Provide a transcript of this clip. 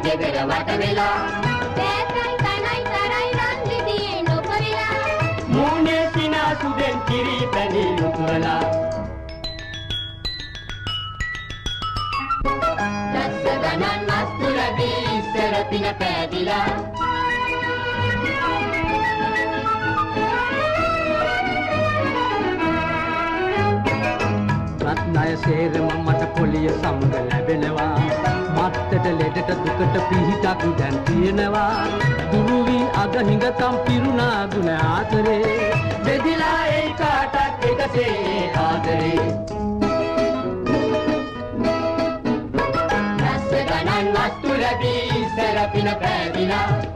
ගෙදර වට වෙලා සෑතයි තනයි තරයි රන් රිදියේ නොපවෙලා මූණේ සිනාසුදෙන් කිරි පැණි උතුරලා දස්ස ගණන් වස්තු ලැබී ඉස්සර පින පෑදිලා රත්නය සේරම මට පොලිය සමග ලැබෙනවා මත්තට ලෙඩට දුකට පිහිටක් දැන් තියෙනවා දුරු වී අගහිඟතම් පිරුණා ගුණ ආදරේ බෙදිලා ඒ කාටත් එකසේ ආදරේ දස්ස ගණන් වස්තු ලැබී ඉස්සර පින පෑදිලා